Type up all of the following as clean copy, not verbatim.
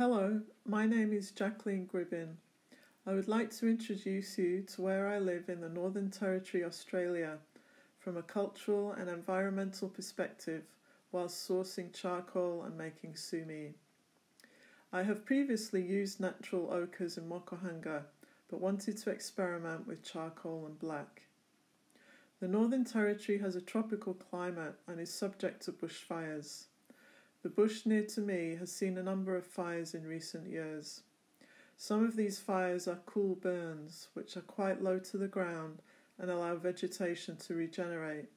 Hello, my name is Jacqueline Gribbin. I would like to introduce you to where I live in the Northern Territory, Australia, from a cultural and environmental perspective whilst sourcing charcoal and making Sumi. I have previously used natural ochres and mokohanga, but wanted to experiment with charcoal and black. The Northern Territory has a tropical climate and is subject to bushfires. The bush near to me has seen a number of fires in recent years. Some of these fires are cool burns, which are quite low to the ground and allow vegetation to regenerate.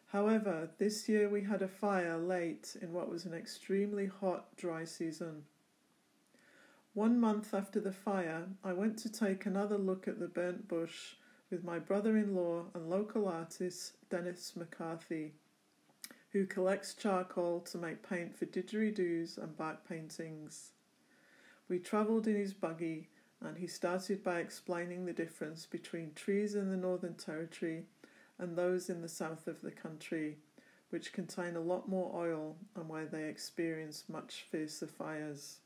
However, this year we had a fire late in what was an extremely hot, dry season. 1 month after the fire, I went to take another look at the burnt bush with my brother-in-law and local artist Dennis McCarthy, who collects charcoal to make paint for didgeridoos and bark paintings. We travelled in his buggy, and he started by explaining the difference between trees in the Northern Territory and those in the south of the country, which contain a lot more oil and where they experience much fiercer fires.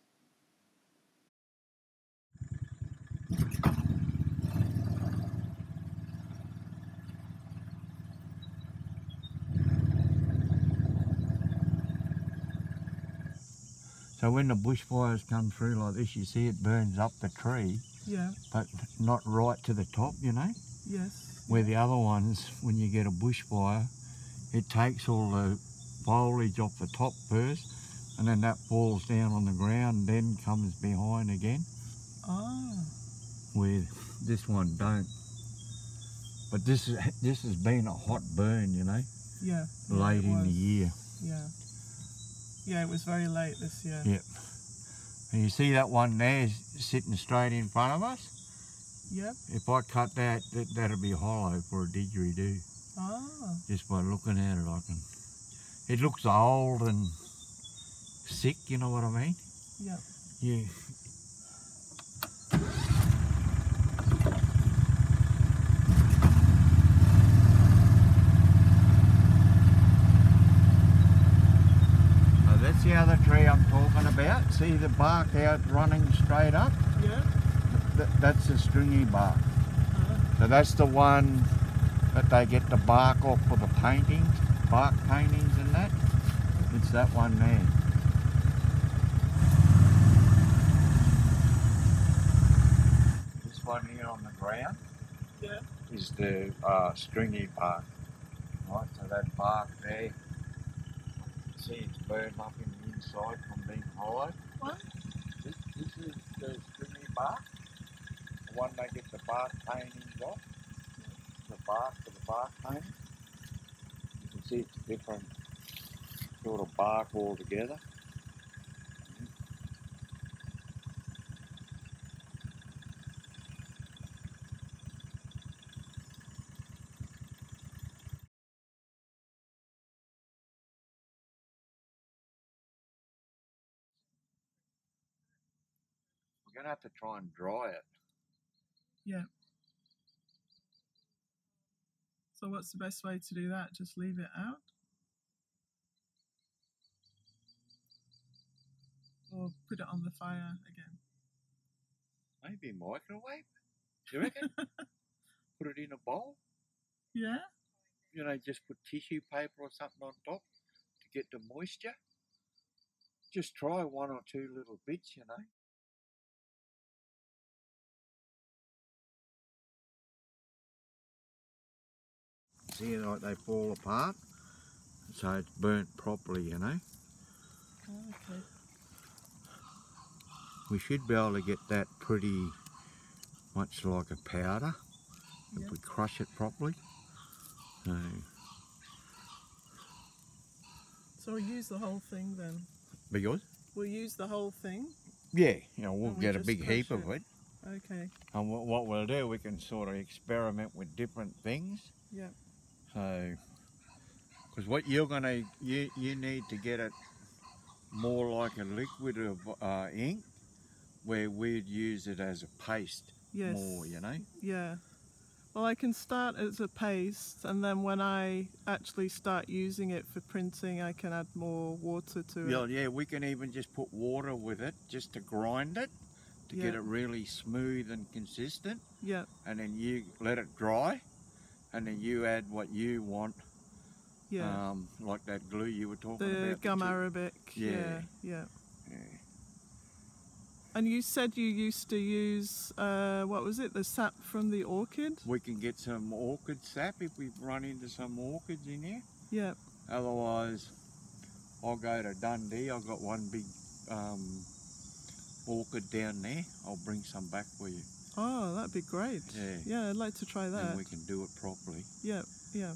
So when the bushfires come through like this, you see it burns up the tree, Yeah. but not right to the top, you know? Yes. Where the other ones, when you get a bushfire, it takes all the foliage off the top first, and then that falls down on the ground, then comes behind again. Ah. Where this one don't. But this has been a hot burn, you know? Yeah. Late in the year. Yeah. Yeah, it was very late this year. Yep. And you see that one there sitting straight in front of us? Yep. If I cut that, that'll be hollow for a didgeridoo. Ah. Just by looking at it, I can. It looks old and sick, you know what I mean? Yep. Yeah. That's the other tree I'm talking about. See the bark out running straight up? Yeah. That's the stringy bark. So that's the one that they get the bark off for the paintings, bark paintings and that. It's that one there. This one here on the ground is the stringy bark. Right, so that bark there, see it's burned up in the inside from being hollow. What? This is the stringy bark, the one they get the bark paintings off, the bark for the bark painting. You can see it's a different sort of bark altogether. We're going to have to try and dry it. Yeah. So what's the best way to do that? Just leave it out? Or put it on the fire again? Maybe microwave, do you reckon? Put it in a bowl. Yeah? You know, just put tissue paper or something on top to get the moisture. Just try 1 or 2 little bits, you know. See, like they fall apart, so it's burnt properly, you know. Oh, okay. We should be able to get that pretty much like a powder if we crush it properly. So we'll use the whole thing then? Because? We'll use the whole thing? Yeah, you know, we'll And we get a just big heap of it. Okay. And what we'll do, we can sort of experiment with different things. Yeah. So, because what you're gonna, you need to get it more like a liquid of ink, where we'd use it as a paste more, you know? Yeah. Well, I can start as a paste, and then when I actually start using it for printing, I can add more water to it. Yeah, we can even just put water with it just to grind it, to get it really smooth and consistent. Yeah. And then you let it dry, and then you add what you want. Yeah. Like that glue you were talking about. The gum arabic. Yeah. Yeah. And you said you used to use, what was it, the sap from the orchid? We can get some orchid sap if we've run into some orchids in here. Yeah. Otherwise, I'll go to Dundee. I've got one big orchid down there. I'll bring some back for you. Oh, that'd be great. Yeah. Yeah, I'd like to try that. And we can do it properly. Yeah, yeah.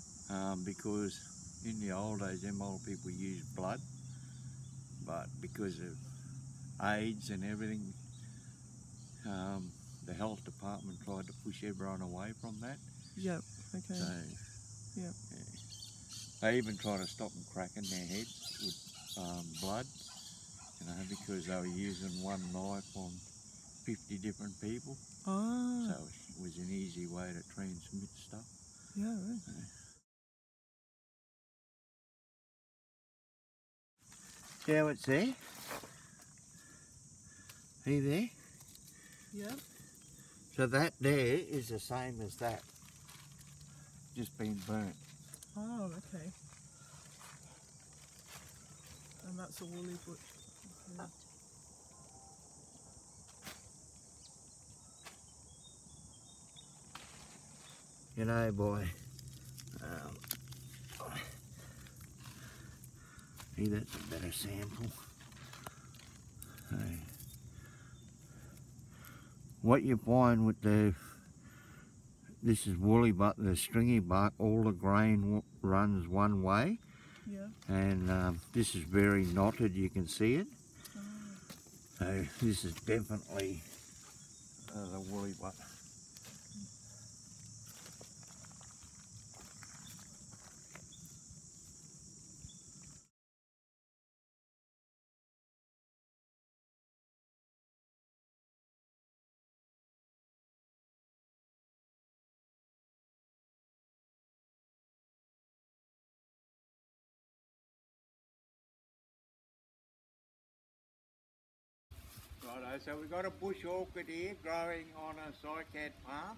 Because in the old days, them old people used blood, but because of AIDS and everything, the health department tried to push everyone away from that. Yep, okay. So, yep. Yeah. They even tried to stop them cracking their heads with blood, you know, because they were using one knife on 50 different people. Ah. So it was an easy way to transmit stuff. Yeah, right. See how it's there? Are you there? Yeah. So that there is the same as that, just been burnt. Oh, okay. And that's a woolly butch. Yeah. You know, boy, see, that's a better sample. Hey. What you find with this is woolly, but the stringy bark, all the grain runs one way. Yeah. And this is very knotted, you can see it. Oh. So this is definitely the woolly butt. Righto, so we've got a bush orchid here growing on a cycad palm.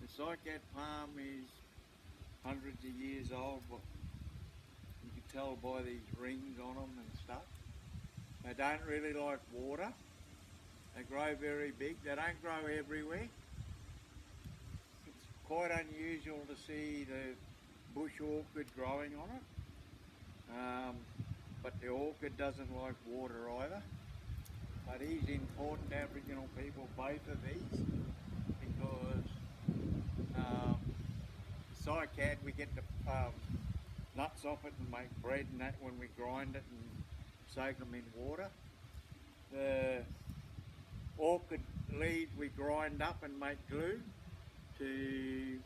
The cycad palm is hundreds of years old, but you can tell by these rings on them and stuff. They don't really like water. They grow very big. They don't grow everywhere. It's quite unusual to see the bush orchid growing on it. But the orchid doesn't like water either. But it is important to Aboriginal people, both of these, because cycad, we get the nuts off it and make bread and that when we grind it and soak them in water. The orchid leaves we grind up and make glue to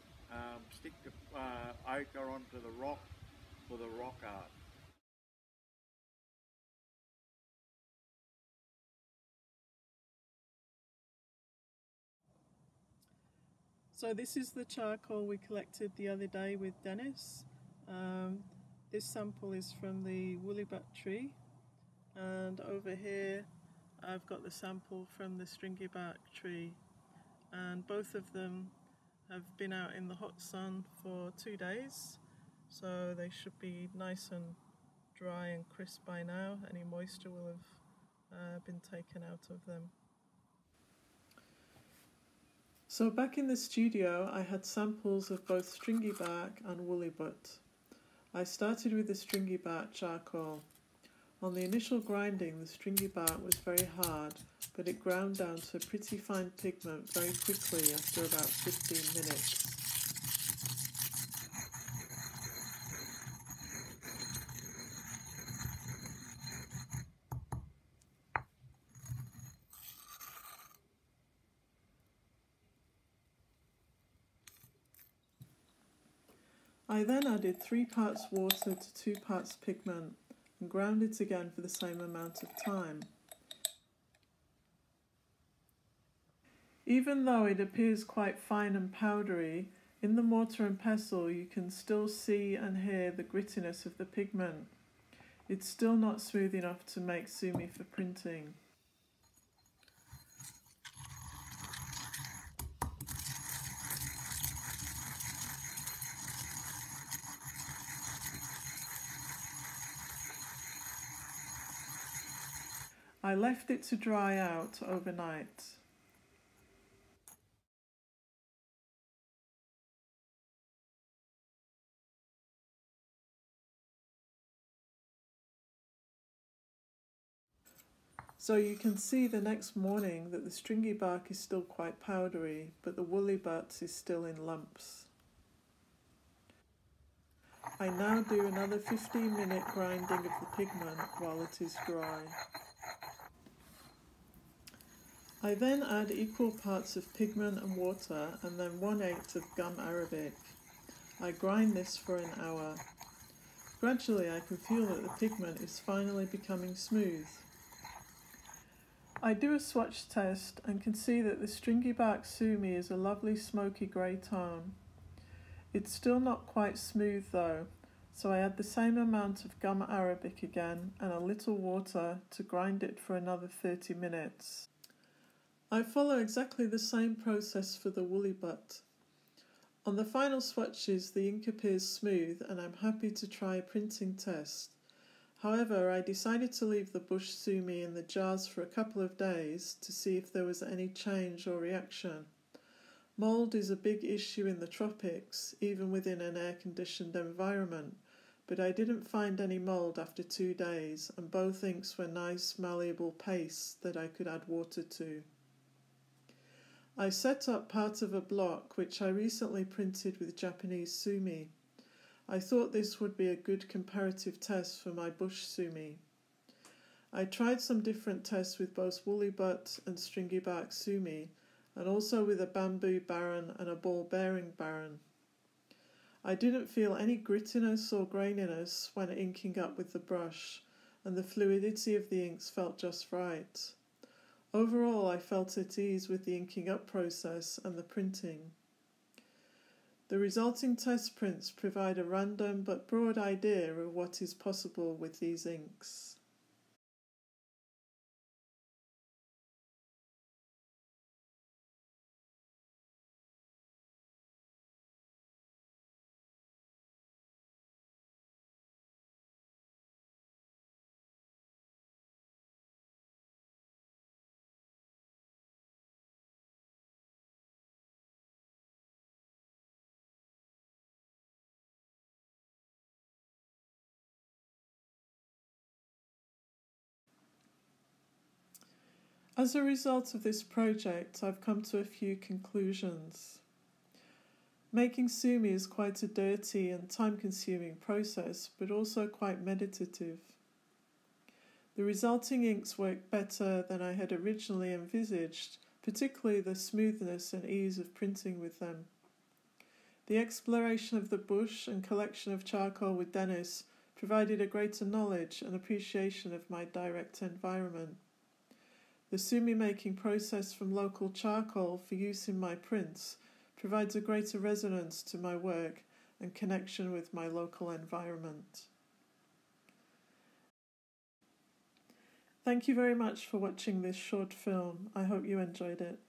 stick the ochre onto the rock for the rock art. So this is the charcoal we collected the other day with Dennis. This sample is from the woolly butt tree, and over here I've got the sample from the stringy bark tree, and both of them have been out in the hot sun for 2 days, so they should be nice and dry and crisp by now. Any moisture will have been taken out of them. So back in the studio I had samples of both stringy bark and woolly butt. I started with the stringy bark charcoal. On the initial grinding, the stringy bark was very hard, but it ground down to a pretty fine pigment very quickly after about 15 minutes. I then added 3 parts water to 2 parts pigment and ground it again for the same amount of time. Even though it appears quite fine and powdery, In the mortar and pestle you can still see and hear the grittiness of the pigment. It's still not smooth enough to make Sumi for printing. I left it to dry out overnight. So you can see the next morning that the stringy bark is still quite powdery, but the woolly butts is still in lumps. I now do another 15-minute grinding of the pigment while it is dry. I then add equal parts of pigment and water and then 1/8 of gum arabic. I grind this for an hour. Gradually I can feel that the pigment is finally becoming smooth. I do a swatch test and can see that the stringy bark Sumi is a lovely smoky grey tone. It's still not quite smooth though, so I add the same amount of gum arabic again and a little water to grind it for another 30 minutes. I follow exactly the same process for the woolly butt. On the final swatches the ink appears smooth and I'm happy to try a printing test. However, I decided to leave the bush Sumi in the jars for a couple of days to see if there was any change or reaction. Mould is a big issue in the tropics, even within an air-conditioned environment, but I didn't find any mould after 2 days, and both inks were nice, malleable pastes that I could add water to. I set up part of a block which I recently printed with Japanese Sumi. I thought this would be a good comparative test for my bush Sumi. I tried some different tests with both woolly butt and stringy bark Sumi, and also with a bamboo barren and a ball bearing barren. I didn't feel any grittiness or graininess when inking up with the brush, and the fluidity of the inks felt just right. Overall, I felt at ease with the inking up process and the printing. The resulting test prints provide a random but broad idea of what is possible with these inks. As a result of this project, I've come to a few conclusions. Making Sumi is quite a dirty and time-consuming process, but also quite meditative. The resulting inks work better than I had originally envisaged, particularly the smoothness and ease of printing with them. The exploration of the bush and collection of charcoal with Dennis provided a greater knowledge and appreciation of my direct environment. The Sumi making process from local charcoal for use in my prints provides a greater resonance to my work and connection with my local environment. Thank you very much for watching this short film. I hope you enjoyed it.